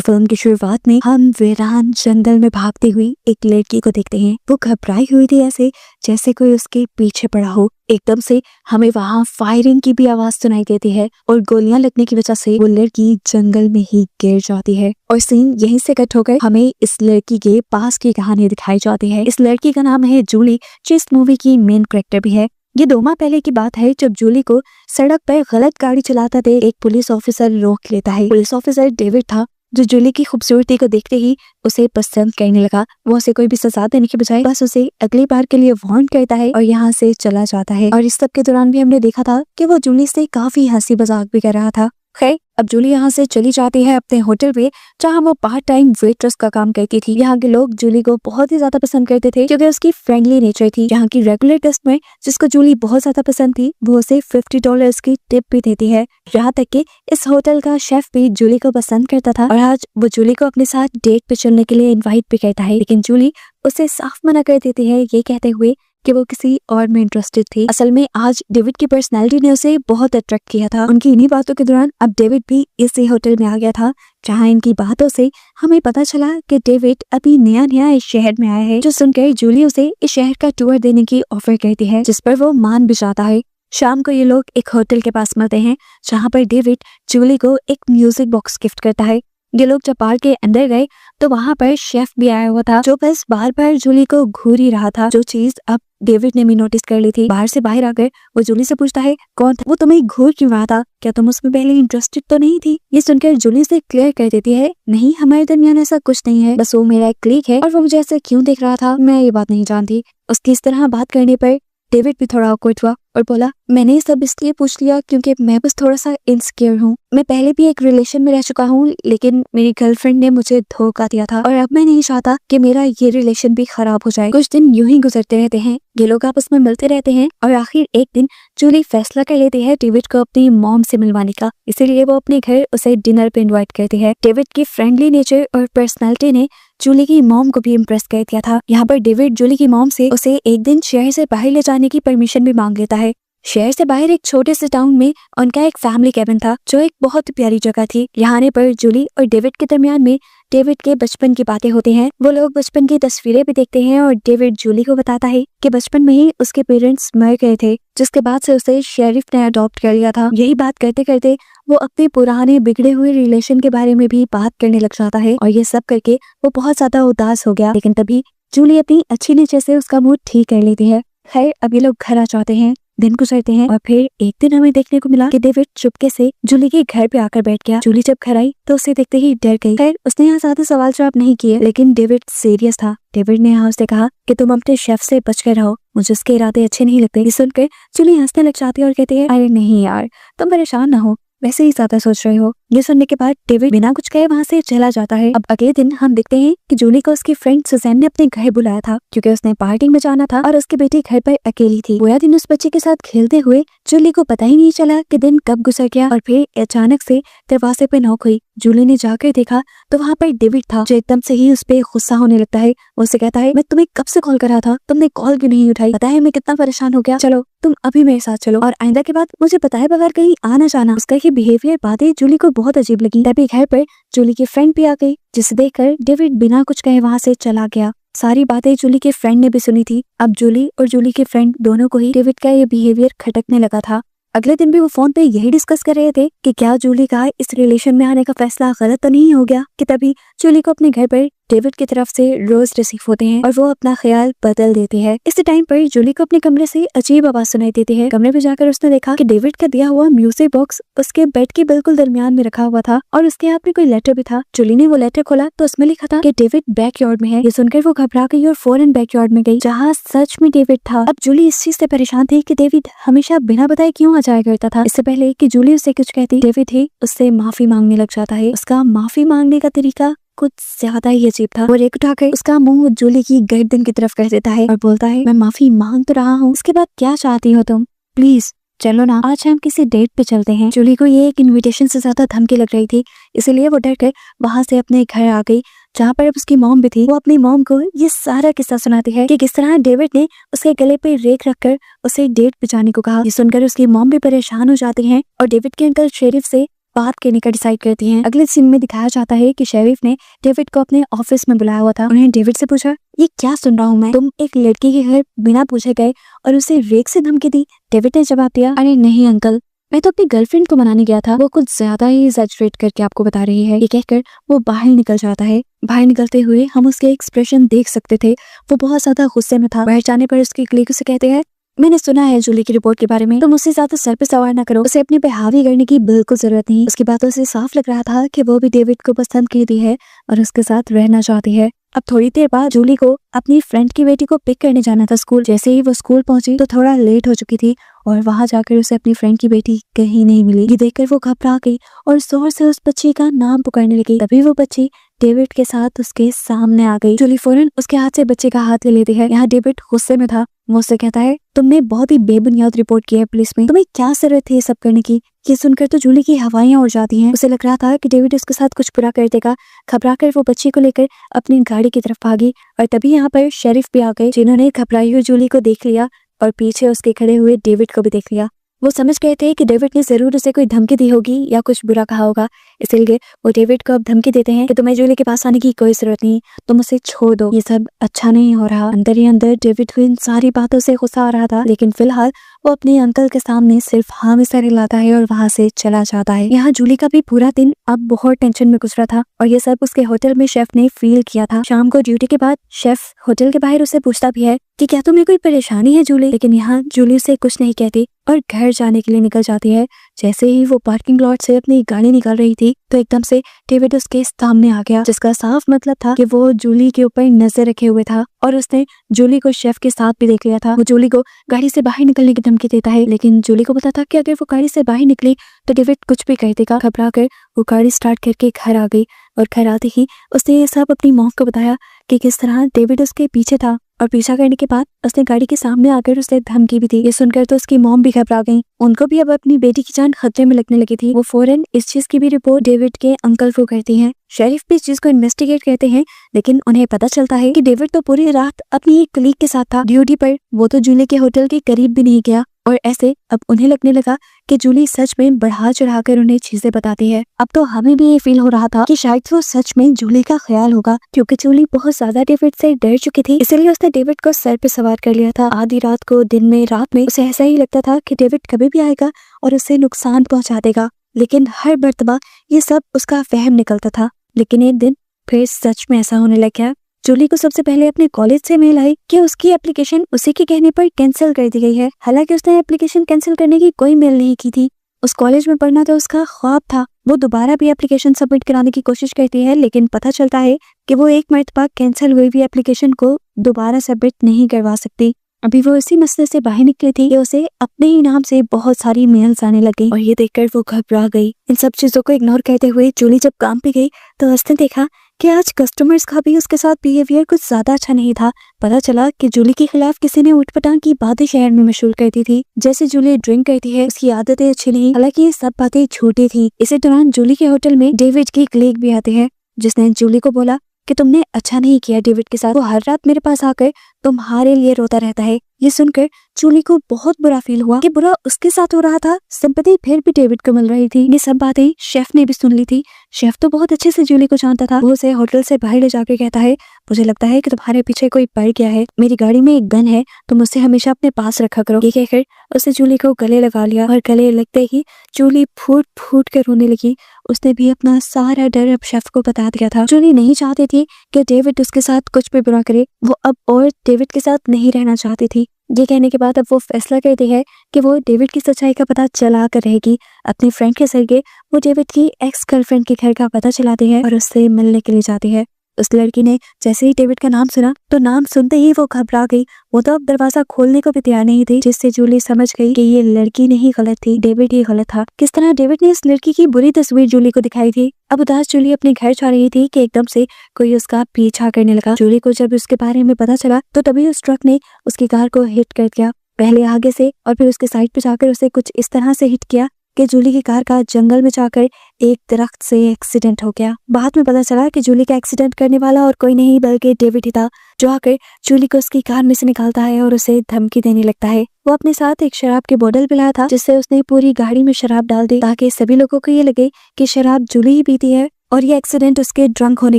Film की शुरुआत में हम वीरान जंगल में भागती हुई एक लड़की को देखते हैं। वो घबराई हुई थी, ऐसे जैसे कोई उसके पीछे पड़ा हो। एकदम से हमें वहाँ फायरिंग की भी आवाज सुनाई देती है और गोलियां लगने की वजह से वो लड़की जंगल में ही गिर जाती है। और सीन यहीं से कट होकर हमें इस लड़की के पास की कहानी दिखाई जाती है। इस लड़की का नाम है जूली, जो इस मूवी की मेन कैरेक्टर भी है। ये 2 माह पहले की बात है, जब जूली को सड़क पर गलत गाड़ी चलाते थे एक पुलिस ऑफिसर रोक लेता है। पुलिस ऑफिसर डेविड था, जो जूली की खूबसूरती को देखते ही उसे पसंद करने लगा। वो उसे कोई भी सजा देने के बजाय बस उसे अगली बार के लिए वार्न करता है और यहाँ से चला जाता है। और इस सब के दौरान भी हमने देखा था कि वो जूली से काफी हंसी मजाक भी कर रहा था। खैर, अब जूली यहाँ से चली जाती है अपने होटल पे, जहाँ वो पार्ट टाइम वेट्रेस का काम करती थी। यहाँ के लोग जूली को बहुत ही ज्यादा पसंद करते थे, क्योंकि उसकी फ्रेंडली नेचर थी। यहाँ की रेगुलर कस्टमर, जिसको जूली बहुत ज्यादा पसंद थी, वो उसे $50 की टिप भी देती है। यहाँ तक कि इस होटल का शेफ भी जूली को पसंद करता था और आज वो जूली को अपने साथ डेट पे चलने के लिए इन्वाइट भी करता है। लेकिन जूली उसे साफ मना कर देती है, ये कहते हुए कि वो किसी और में इंटरेस्टेड थी। असल में आज डेविड की पर्सनैलिटी ने उसे बहुत अट्रैक्ट किया था। उनकी इन्हीं बातों के दौरान अब डेविड भी इसी होटल में आ गया था, जहाँ इनकी बातों से हमें पता चला कि डेविड अभी नया नया इस शहर में आया है। जो सुनकर जूली उसे इस शहर का टूर देने की ऑफर करती है, जिस पर वो मान भी जाता है। शाम को ये लोग एक होटल के पास मिलते हैं, जहाँ पर डेविड जूली को एक म्यूजिक बॉक्स गिफ्ट करता है। ये लोग जब बार के अंदर गए तो वहाँ पर शेफ भी आया हुआ था, जो बस बार बार जूली को घूर ही रहा था, जो चीज अब डेविड ने भी नोटिस कर ली थी। बाहर से बाहर आकर वो जूली से पूछता है, कौन था वो, तुम्हें घूर क्यों रहा था, क्या तुम उसमें पहले इंटरेस्टेड तो नहीं थी? ये सुनकर जूली से क्लियर कर देती है, नहीं, हमारे दरमियान ऐसा कुछ नहीं है, बस वो मेरा एक क्लिक है और वो मुझे ऐसे क्यों देख रहा था मैं ये बात नहीं जानती। उसकी इस तरह बात करने पर डेविड भी थोड़ा ऑकवर्ड हुआ और बोला, मैंने ये सब इसलिए पूछ लिया क्योंकि मैं बस थोड़ा सा इनसिक्योर हूँ। मैं पहले भी एक रिलेशन में रह चुका हूँ, लेकिन मेरी गर्लफ्रेंड ने मुझे धोखा दिया था और अब मैं नहीं चाहता कि मेरा ये रिलेशन भी खराब हो जाए। कुछ दिन यूं ही गुजरते रहते हैं, ये लोग आपस में मिलते रहते हैं और आखिर एक दिन जूली फैसला कर लेती है डेविड को अपनी मॉम से मिलवाने का। इसीलिए वो अपने घर उसे डिनर पे इन्वाइट करती है। डेविड की फ्रेंडली नेचर और पर्सनैलिटी ने जूली की मॉम को भी इम्प्रेस कर दिया था। यहाँ पर डेविड जूली की मॉम से उसे एक दिन शहर से बाहर ले जाने की परमिशन भी मांग लेता है। शहर से बाहर एक छोटे से टाउन में उनका एक फैमिली कैबिन था, जो एक बहुत प्यारी जगह थी। यहाँ आने पर जूली और डेविड के दरमियान में डेविड के बचपन की बातें होती हैं। वो लोग बचपन की तस्वीरें भी देखते हैं और डेविड जूली को बताता है कि बचपन में ही उसके पेरेंट्स मर गए थे, जिसके बाद से उसे शेरिफ ने अडॉप्ट कर लिया था। यही बात करते करते वो अपने पुराने बिगड़े हुए रिलेशन के बारे में भी बात करने लग जाता है और ये सब करके वो बहुत ज्यादा उदास हो गया। लेकिन तभी जूली अपनी अच्छी नेचर से उसका मूड ठीक कर लेती है। खैर, अब ये लोग घर आ जाते हैं, दिन गुजरते हैं और फिर एक दिन हमें देखने को मिला कि डेविड चुपके से जूली के घर पे आकर बैठ गया। जूली जब घर आई तो उसे देखते ही डर गई। खैर, उसने यहाँ ज्यादा सवाल जवाब नहीं किए, लेकिन डेविड सीरियस था। डेविड ने यहाँ उससे कहा कि तुम अपने शेफ से बच कर रहो, मुझे उसके इरादे अच्छे नहीं लगते। ये सुनकर जूली हंसने लग जाती है और कहती है, अरे नहीं यार, तुम परेशान ना हो, वैसे ही ज्यादा सोच रहे हो। ये सुनने के बाद डेविड बिना कुछ कहे वहाँ से चला जाता है। अब अगले दिन हम देखते हैं कि जूली को उसकी फ्रेंड सुजैन ने अपने घर बुलाया था, क्योंकि उसने पार्टी में जाना था और उसकी बेटी घर पर अकेली थी। पूरा दिन उस बच्चे के साथ खेलते हुए जूली को पता ही नहीं चला कि दिन कब गुजर गया। और फिर अचानक से दरवाजे पे नॉक हुई। जूली ने जाकर देखा तो वहाँ पर डेविड था, जो एकदम से ही उस पर गुस्सा होने लगता है। वो उसे कहता है, मैं तुम्हें कब से कॉल कर रहा था, तुमने कॉल क्यों नहीं उठाई, पता है मैं कितना परेशान हो गया, चलो तुम अभी मेरे साथ चलो और आइंदा के बाद मुझे बताए बगैर कहीं आना जाना। उसका ये बिहेवियर बातें जूली को बहुत अजीब लगी। तभी घर पर जूली की फ्रेंड भी आ गई, जिसे देखकर डेविड बिना कुछ कहे वहाँ से चला गया। सारी बातें जूली के फ्रेंड ने भी सुनी थी। अब जूली और जूली के फ्रेंड दोनों को ही डेविड का ये बिहेवियर खटकने लगा था। अगले दिन भी वो फोन पे यही डिस्कस कर रहे थे कि क्या जूली का इस रिलेशन में आने का फैसला गलत तो नहीं हो गया, कि तभी जूली को अपने घर पर डेविड की तरफ से रोज रिसीव होते हैं और वो अपना ख्याल बदल देती है। इस टाइम पर जूली को अपने कमरे से अजीब आवाज सुनाई देती है। कमरे में जाकर उसने देखा कि डेविड का दिया हुआ म्यूजिक बॉक्स उसके बेड के बिल्कुल दरमियान में रखा हुआ था और उसके हाथ में कोई लेटर भी था। जूली ने वो लेटर खोला तो उसमें लिखा था कि डेविड बैकयार्ड में है। ये सुनकर वो घबरा गई और फौरन बैकयार्ड में गई, जहाँ सच में डेविड था। अब जूली इस चीज से परेशान थी कि डेविड हमेशा बिना बताए क्यों आ जाया करता था। इससे पहले कि जूली उससे कुछ कहती, डेविड ही उससे माफी मांगने लग जाता है। उसका माफी मांगने का तरीका कुछ ज्यादा ही अजीब था। वो रेक उठाकर उसका मुंह जूली की गर्दन की तरफ कर देता है और बोलता है, मैं माफी मांग तो रहा हूँ, उसके बाद क्या चाहती हो तुम, प्लीज चलो ना, आज हम किसी डेट पे चलते हैं। जूली को ये एक इनविटेशन से ज्यादा धमकी लग रही थी, इसीलिए वो डर कर वहां से अपने घर आ गई, जहाँ पर उसकी मॉम भी थी। वो अपनी मॉम को ये सारा किस्सा सुनाती है कि किस तरह डेविड ने उसके गले पे रेक रखकर उसे डेट पे जाने को कहा। ये सुनकर उसकी मॉम भी परेशान हो जाती है और डेविड के अंकल शेरिफ से बात करने का डिसाइड करती हैं। अगले सीन में दिखाया जाता है कि शेरिफ ने डेविड को अपने ऑफिस में बुलाया हुआ था। उन्होंने डेविड से पूछा, ये क्या सुन रहा हूँ मैं, तुम एक लड़की के घर बिना पूछे गए और उसे रेप से धमकी दी। डेविड ने जवाब दिया, अरे नहीं अंकल, मैं तो अपनी गर्लफ्रेंड को मनाने गया था। वो कुछ ज्यादा ही एग्जैजरेट करके आपको बता रही है। ये कहकर वो बाहर निकल जाता है। बाहर निकलते हुए हम उसके एक्सप्रेशन देख सकते थे, वो बहुत ज्यादा गुस्से में था। बाहर जाने पर उसके कलीग उसे कहते हैं, मैंने सुना है जूली की रिपोर्ट के बारे में, तुम उससे ज्यादा सर पे सवार ना करो, उसे अपने पे हावी करने की बिल्कुल जरूरत नहीं। उसकी बातों से साफ लग रहा था कि वो भी डेविड को पसंद करती है और उसके साथ रहना चाहती है। अब थोड़ी देर बाद जूली को अपनी फ्रेंड की बेटी को पिक करने जाना था स्कूल। जैसे ही वो स्कूल पहुंची तो थोड़ा लेट हो चुकी थी और वहां जाकर उसे अपनी फ्रेंड की बेटी कहीं नहीं मिली। ये देखकर वो घबरा गई और जोर से उस बच्ची का नाम पुकारने लगी। तभी वो बच्ची डेविड के साथ उसके सामने आ गई। जूली फौरन उसके हाथ से बच्चे का हाथ ले लेती है। यहाँ डेविड गुस्से में था। वो उससे कहता है, तुमने बहुत ही बेबुनियाद रिपोर्ट की है पुलिस में, तुम्हें क्या जरूरत थी ये सब करने की। ये सुनकर तो जूली की हवाइयां उड़ जाती हैं। उसे लग रहा था कि डेविड उसके साथ कुछ बुरा कर देगा। घबराकर वो बच्ची को लेकर अपनी गाड़ी की तरफ भागी और तभी यहाँ पर शेरिफ भी आ गए, जिन्होंने घबराई हुई जूली को देख लिया और पीछे उसके खड़े हुए डेविड को भी देख लिया। वो समझ गए थे कि डेविड ने जरूर उसे कोई धमकी दी होगी या कुछ बुरा कहा होगा, इसलिए वो डेविड को अब धमकी देते हैं कि तुम्हें जूली के पास आने की कोई जरूरत नहीं, तुम उसे छोड़ दो। ये सब अच्छा नहीं हो रहा। अंदर ही अंदर डेविड को इन सारी बातों से गुस्सा आ रहा था, लेकिन फिलहाल वो अपने अंकल के सामने सिर्फ हाँ में सर हिलाता है और वहाँ से चला जाता है। यहाँ जूली का भी पूरा दिन अब बहुत टेंशन में गुजरा था और ये सब उसके होटल में शेफ ने फील किया था। शाम को ड्यूटी के बाद शेफ होटल के बाहर उसे पूछता भी है कि क्या तुम्हें कोई परेशानी है जूली, लेकिन यहाँ जूली उसे कुछ नहीं कहती और घर जाने के लिए निकल जाती है। जैसे ही वो पार्किंग लॉट से अपनी गाड़ी निकाल रही थी तो एकदम से डेविड उसके सामने आ गया, जिसका साफ मतलब था कि वो जूली के ऊपर नजर रखे हुए था और उसने जूली को शेफ के साथ भी देख लिया था। वो जूली को गाड़ी से बाहर निकलने की धमकी देता है, लेकिन जूली को पता था कि अगर वो गाड़ी से बाहर निकली तो डेविड कुछ भी कर देगा। घबरा कर वो गाड़ी स्टार्ट करके घर आ गई और घर आते ही उसने ये सब अपनी मॉम को बताया कि किस तरह डेविड उसके पीछे था और पीछा करने के बाद उसने गाड़ी के सामने आकर उसे धमकी भी दी। ये सुनकर तो उसकी मॉम भी घबरा गई। उनको भी अब अपनी बेटी की जान खतरे में लगने लगी थी। वो फौरन इस चीज की भी रिपोर्ट डेविड के अंकल को करती हैं। शेरिफ भी इस चीज को इन्वेस्टिगेट करते हैं, लेकिन उन्हें पता चलता है कि डेविड तो पूरी रात अपनी एक कलीग के साथ था ड्यूटी पर। वो तो जूली के होटल के करीब भी नहीं गया और ऐसे अब उन्हें लगने लगा कि जूली सच में बढ़ा चढ़ाकर उन्हें चीजें बताती है। अब तो हमें भी ये फील हो रहा था कि शायद वो सच में जूली का ख्याल होगा, क्योंकि जूली बहुत ज्यादा डेविड से डर चुकी थी, इसलिए उसने डेविड को सर पे सवार कर लिया था। आधी रात को, दिन में, रात में उसे ऐसा ही लगता था कि डेविड कभी भी आएगा और उसे नुकसान पहुंचा देगा, लेकिन हर मर्तबा ये सब उसका वहम निकलता था। लेकिन एक दिन फिर सच में ऐसा होने लग गया। जूली को सबसे पहले अपने कॉलेज से मेल आई कि उसकी एप्लीकेशन उसी के कहने पर कैंसिल कर दी गई है। हालांकि उसने एप्लीकेशन कैंसिल करने की कोई मेल नहीं की थी। उस कॉलेज में पढ़ना तो उसका ख्वाब था। वो दोबारा भी एप्लीकेशन सबमिट कराने की कोशिश करती है, लेकिन पता चलता है कि वो एक मर्तबा कैंसिल हुई हुई एप्लीकेशन को दोबारा सबमिट नहीं करवा सकती। अभी वो इसी मसले से बाहर निकली थी कि उसे अपने ही नाम से बहुत सारी मेल्स आने लग गई और ये देखकर वो घबरा गई। इन सब चीजों को इग्नोर करते हुए जूली जब काम पे गई तो उसने देखा कि आज कस्टमर्स का भी उसके साथ बिहेवियर कुछ ज्यादा अच्छा नहीं था। पता चला कि जूली के खिलाफ किसी ने उठपटांग की बातें शहर में मशहूर करती थी, जैसे जूली ड्रिंक करती है, उसकी आदतें अच्छी नहीं। हालांकि ये सब बातें झूठी थी। इसी दौरान जूली के होटल में डेविड की कलीग भी आते हैं, जिसने जूली को बोला कि तुमने अच्छा नहीं किया डेविड के साथ, वो हर रात मेरे पास आकर तुम्हारे लिए रोता रहता है। ये सुनकर जूली को बहुत बुरा फील हुआ कि बुरा उसके साथ हो रहा था, सिंपैथी फिर भी डेविड को मिल रही थी। ये सब बातें शेफ ने भी सुन ली थी। शेफ तो बहुत अच्छे से जूली को जानता था। वो उसे होटल से बाहर ले जाकर कहता है, मुझे लगता है कि तुम्हारे पीछे कोई पड़ गया है, मेरी गाड़ी में एक गन है, तुम उसे हमेशा अपने पास रखा करो। ये कहकर उसने जूली को गले लगा लिया और गले लगते ही जूली फूट फूट कर रोने लगी। उसने भी अपना सारा डर अब शेफ को बता दिया था। जूली नहीं चाहती थी कि डेविड उसके साथ कुछ भी बुरा करे। वो अब और डेविड के साथ नहीं रहना चाहती थी। ये कहने के बाद अब वो फैसला करती है कि वो डेविड की सच्चाई का पता चला कर रहेगी। अपनी फ्रेंड के जरिए वो डेविड की एक्स गर्लफ्रेंड के घर का पता चलाती है और उससे मिलने के लिए जाती है। उस लड़की ने जैसे ही डेविड का नाम सुना तो नाम सुनते ही वो घबरा गई। वो तो अब दरवाजा खोलने को भी तैयार नहीं थी, जिससे जूली समझ गई कि ये लड़की नहीं गलत थी, डेविड ही गलत था। किस तरह डेविड ने इस लड़की की बुरी तस्वीर जूली को दिखाई थी। अब उदास जूली अपने घर जा रही थी कि एकदम से कोई उसका पीछा करने लगा। जूली को जब उसके बारे में पता चला तो तभी उस ट्रक ने उसकी कार को हिट कर दिया, पहले आगे से और फिर उसके साइड पे जाकर उसे कुछ इस तरह से हिट किया कि जूली की कार का जंगल में जाकर एक दरख्त से एक्सीडेंट हो गया। बाद में पता चला कि जूली का एक्सीडेंट करने वाला और कोई नहीं बल्कि डेविड ही था, जो आकर जूली को उसकी कार में से निकालता है और उसे धमकी देने लगता है। वो अपने साथ एक शराब की बोतल भी लाया था, जिससे उसने पूरी गाड़ी में शराब डाल दी ताकि सभी लोगों को ये लगे कि शराब जूली ही पीती है और ये एक्सीडेंट उसके ड्रंक होने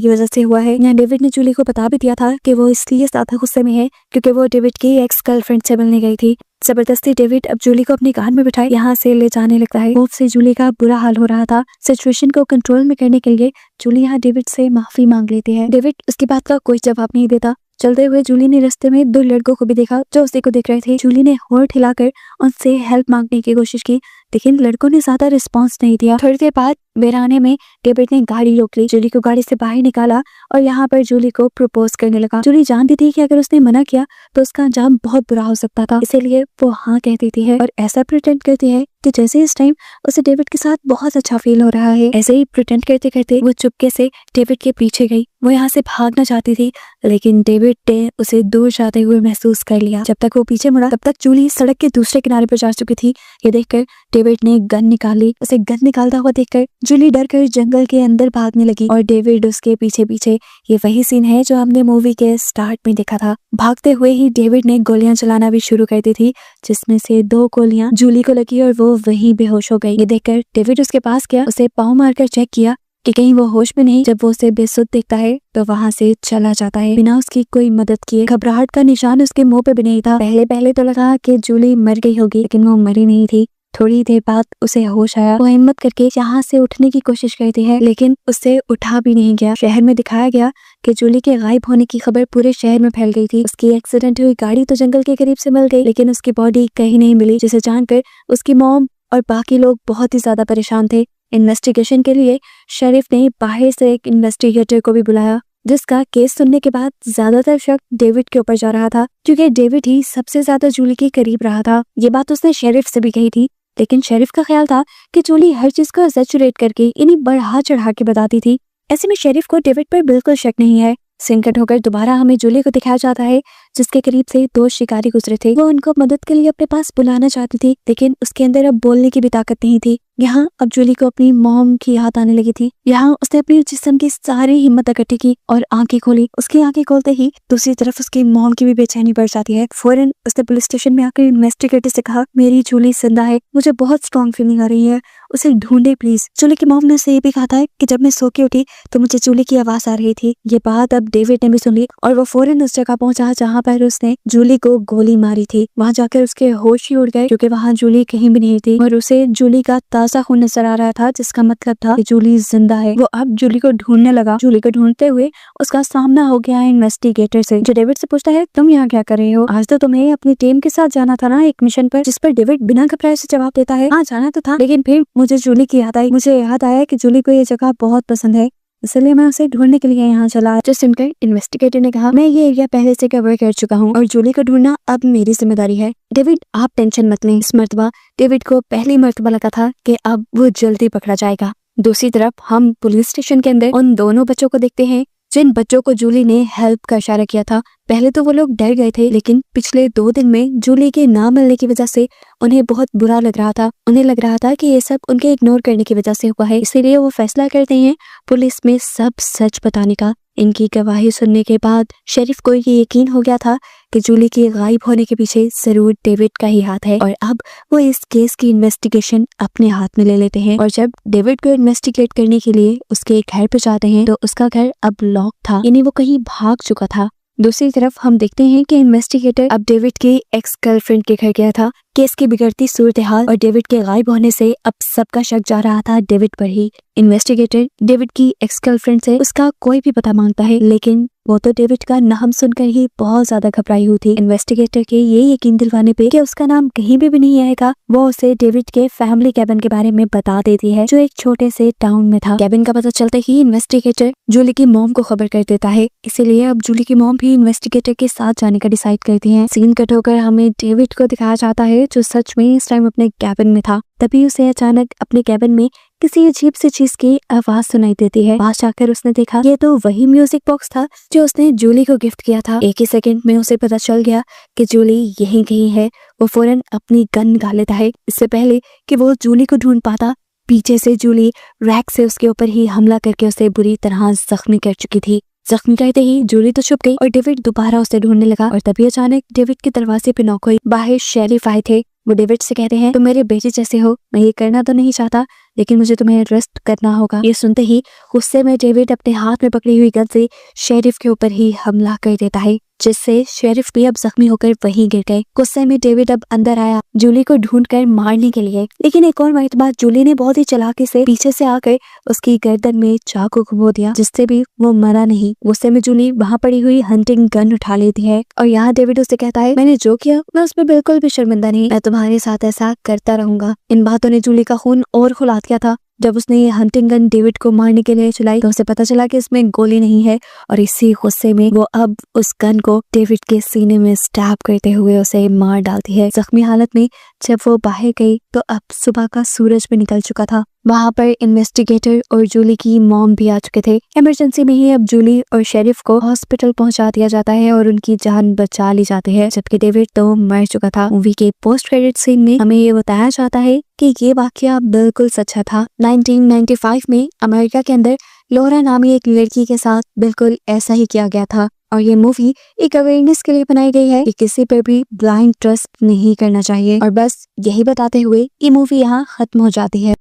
की वजह से हुआ है। यहाँ डेविड ने जूली को बता भी दिया था कि वो इसलिए ज्यादा गुस्से में है क्योंकि वो डेविड की एक्स गर्लफ्रेंड से मिलने गई थी। जबरदस्ती डेविड अब जूली को अपनी कार में बिठाए यहाँ से ले जाने लगता है। खूब से जूली का बुरा हाल हो रहा था। सिचुएशन को कंट्रोल में करने के लिए जूली यहाँ डेविड से माफी मांग लेती है। डेविड उसकी बात का कोई जवाब नहीं देता। चलते हुए जूली ने रास्ते में 2 लड़कों को भी देखा जो उसी को देख रहे थे। जूली ने होठ हिलाकर उनसे हेल्प मांगने की कोशिश की, लेकिन लड़कों ने ज्यादा रिस्पांस नहीं दिया। थोड़ी देर बाद बेराने में डेविड ने गाड़ी रोक ली, जूली को गाड़ी से बाहर निकाला और यहाँ पर जूली को प्रपोज करने लगा। जूली जानती थी कि अगर उसने मना किया तो उसका अंजाम बहुत बुरा हो सकता था, इसीलिए वो हाँ कह देती है और ऐसा प्रिटेंड करती है कि जैसे इस टाइम उसे डेविड के साथ बहुत अच्छा फील हो रहा है। ऐसे ही प्रिटेंड करते करते वो चुपके से डेविड के पीछे गई। वो यहाँ से भागना चाहती थी, लेकिन डेविड ने उसे दूर जाते हुए महसूस कर लिया। जब तक वो पीछे मुड़ा तब तक जूली सड़क के दूसरे किनारे पर जा चुकी थी। ये देखकर डेविड ने गन निकाली। उसे गन निकालता हुआ देखकर जूली डरकर जंगल के अंदर भागने लगी और डेविड उसके पीछे पीछे। ये वही सीन है जो हमने मूवी के स्टार्ट में देखा था। भागते हुए ही डेविड ने गोलियां चलाना भी शुरू कर दी थी, जिसमें से 2 गोलियां जूली को लगी और वो वहीं बेहोश हो गई। ये देखकर डेविड उसके पास गया, उसे पाँव मारकर चेक किया कि कहीं वो होश में नहीं। जब वो उसे बेसुध देखता है तो वहाँ से चला जाता है बिना उसकी कोई मदद किए। घबराहट का निशान उसके मुंह पे भी नहीं था। पहले तो लगा कि जूली मर गई होगी, लेकिन वो मरी नहीं थी। थोड़ी देर बाद उसे होश आया। वो हिम्मत करके यहाँ से उठने की कोशिश करती है, लेकिन उससे उठा भी नहीं गया। शहर में दिखाया गया कि जूली के गायब होने की खबर पूरे शहर में फैल गई थी। उसकी एक्सीडेंट हुई गाड़ी तो जंगल के करीब से मिल गई, लेकिन उसकी बॉडी कहीं नहीं मिली, जिसे जानकर उसकी मॉम और बाकी लोग बहुत ही ज्यादा परेशान थे। इन्वेस्टिगेशन के लिए शेरिफ ने बाहर से एक इन्वेस्टिगेटर को भी बुलाया, जिसका केस सुनने के बाद ज्यादातर शक डेविड के ऊपर जा रहा था, क्योंकि डेविड ही सबसे ज्यादा जूली के करीब रहा था। ये बात उसने शेरिफ से भी कही थी, लेकिन शेरिफ का ख्याल था कि जूली हर चीज को एक्सैचुरेट करके इन्हीं बढ़ा चढ़ा के बताती थी। ऐसे में शेरिफ को डेविड पर बिल्कुल शक नहीं है। सिंकट होकर दोबारा हमें जूली को दिखाया जाता है, जिसके करीब से 2 शिकारी गुजरे थे। वो उनको मदद के लिए अपने पास बुलाना चाहती थी, लेकिन उसके अंदर अब बोलने की भी ताकत नहीं थी। यहाँ अब जूली को अपनी मॉम की याद आने लगी थी। यहाँ उसने अपनी जिस्म की सारी हिम्मत इकट्ठी की और आंखें खोली। उसकी आंखें खोलते ही दूसरी तरफ उसकी मॉम की भी बेचैनी बढ़ जाती है। फौरन उसने पुलिस स्टेशन में आकर इन्वेस्टिगेटर से कहा, मेरी जूली जिंदा है, मुझे बहुत स्ट्रॉन्ग फीलिंग आ रही है, उसे ढूंढे प्लीज। जूली की मॉम ने उसे ये भी कहा था कि जब मैं सो के उठी तो मुझे जूली की आवाज आ रही थी। ये बात अब डेविड ने भी सुन ली और वो फौरन उस जगह पहुंचा जहाँ पर उसने जूली को गोली मारी थी। वहाँ जाकर उसके होश ही उड़ गए, क्योंकि वहाँ जूली कहीं भी नहीं थी और उसे जूली का ताजा खून नजर आ रहा था, जिसका मतलब था कि जूली जिंदा है। वो अब जूली को ढूंढने लगा। जूली को ढूंढते हुए उसका सामना हो गया इन्वेस्टिगेटर से, जो डेविड से पूछता है, तुम यहाँ क्या कर रहे हो? आज तो तुम्हें अपनी टीम के साथ जाना था ना एक मिशन पर। जिस पर डेविड बिना घबराए से जवाब देता है, हाँ जाना तो था, लेकिन फिर मुझे जूली की याद आई। मुझे याद आया कि जूली को ये जगह बहुत पसंद है, इसलिए मैं उसे ढूंढने के लिए यहाँ चला। जो सुनकर इन्वेस्टिगेटर ने कहा, मैं ये एरिया पहले से कवर कर चुका हूँ और जूली को ढूंढना अब मेरी जिम्मेदारी है। डेविड आप टेंशन मत लें। इस मर्तबा डेविड को पहली मर्तबा लगा था कि अब वो जल्दी पकड़ा जाएगा। दूसरी तरफ हम पुलिस स्टेशन के अंदर उन दोनों बच्चों को देखते हैं जिन बच्चों को जूली ने हेल्प का इशारा किया था। पहले तो वो लोग डर गए थे, लेकिन पिछले 2 दिन में जूली के ना मिलने की वजह से उन्हें बहुत बुरा लग रहा था। उन्हें लग रहा था कि ये सब उनके इग्नोर करने की वजह से हुआ है, इसीलिए वो फैसला करते हैं पुलिस में सब सच बताने का। इनकी गवाही सुनने के बाद शेरिफ को ये यकीन हो गया था कि जूली के गायब होने के पीछे जरूर डेविड का ही हाथ है और अब वो इस केस की इन्वेस्टिगेशन अपने हाथ में ले लेते हैं। और जब डेविड को इन्वेस्टिगेट करने के लिए उसके घर पे जाते हैं तो उसका घर अब लॉक था, यानी वो कहीं भाग चुका था। दूसरी तरफ हम देखते हैं कि इन्वेस्टिगेटर अब डेविड की एक्स गर्लफ्रेंड के घर गया था। केस की बिगड़ती सूरत हाल और डेविड के गायब होने से अब सबका शक जा रहा था डेविड पर ही। इन्वेस्टिगेटर डेविड की एक्स गर्लफ्रेंड से उसका कोई भी पता मांगता है, लेकिन वो तो डेविड का नाम सुनकर ही बहुत ज्यादा घबराई हुई थी। इन्वेस्टिगेटर के ये यकीन दिलवाने पे कि उसका नाम कहीं भी नहीं आएगा, वो उसे डेविड के फैमिली कैबिन के बारे में बता देती है, जो एक छोटे से टाउन में था। कैबिन का पता चलते ही इन्वेस्टिगेटर जूली की मॉम को खबर कर देता है, इसीलिए अब जूली की मॉम भी इन्वेस्टिगेटर के साथ जाने का डिसाइड करती है। सीन कट होकर हमें डेविड को दिखाया जाता है, जो सच में इस टाइम अपने कैबिन में था। तभी उसे अचानक अपने कैबिन में किसी अजीब सी चीज की आवाज सुनाई देती है। पास जाकर उसने देखा ये तो वही म्यूजिक बॉक्स था जो उसने जूली को गिफ्ट किया था। एक ही सेकंड में उसे पता चल गया कि जूली यहीं कहीं है। वो फौरन अपनी गन निकाल लेता है। इससे पहले कि वो जूली को ढूंढ पाता, पीछे से जूली रैक से उसके ऊपर ही हमला करके उसे बुरी तरह जख्मी कर चुकी थी। जख्मी करते ही जूली तो छुप गई और डेविड दोबारा उसे ढूंढने लगा। और तभी अचानक डेविड के दरवाजे पे नॉक हुई। बाहर शेरिफ आए थे। वो डेविड से कहते हैं तुम मेरे बेटे जैसे हो, मैं ये करना तो नहीं चाहता लेकिन मुझे तुम्हें अरेस्ट करना होगा। ये सुनते ही गुस्से में डेविड अपने हाथ में पकड़ी हुई गन से शेरिफ के ऊपर ही हमला कर देता है, जिससे शेरिफ भी अब जख्मी होकर वहीं गिर गए। गुस्से में डेविड अब अंदर आया जूली को ढूंढकर मारने के लिए, लेकिन एक और मरतबा जूली ने बहुत ही चालाकी से पीछे से आकर उसकी गर्दन में चाकू घुमो दिया, जिससे भी वो मरा नहीं। गुस्से में जूली वहाँ पड़ी हुई हंटिंग गन उठा लेती है और यहाँ डेविड उसे कहता है मैंने जो किया मैं उसमें बिल्कुल भी शर्मिंदा नहीं, मैं तुम्हारे साथ ऐसा करता रहूंगा। इन बातों ने जूली का खून और खौला दिया था। जब उसने ये हंटिंग गन डेविड को मारने के लिए चलाई तो उसे पता चला कि इसमें गोली नहीं है और इसी गुस्से में वो अब उस गन को डेविड के सीने में स्टैब करते हुए उसे मार डालती है। जख्मी हालत में जब वो बाहर गई तो अब सुबह का सूरज भी निकल चुका था। वहाँ पर इन्वेस्टिगेटर और जूली की मॉम भी आ चुके थे। इमरजेंसी में ही अब जूली और शेरिफ को हॉस्पिटल पहुंचा दिया जाता है और उनकी जान बचा ली जाती है, जबकि डेविड तो मर चुका था। मूवी के पोस्ट क्रेडिट सीन में हमें ये बताया जाता है कि ये वाकया बिल्कुल सच्चा था। 1995 में अमेरिका के अंदर लोरा नामी एक लड़की के साथ बिल्कुल ऐसा ही किया गया था और ये मूवी एक अवेयरनेस के लिए बनाई गई है कि किसी पर भी ब्लाइंड ट्रस्ट नहीं करना चाहिए। और बस यही बताते हुए ये मूवी यहाँ खत्म हो जाती है।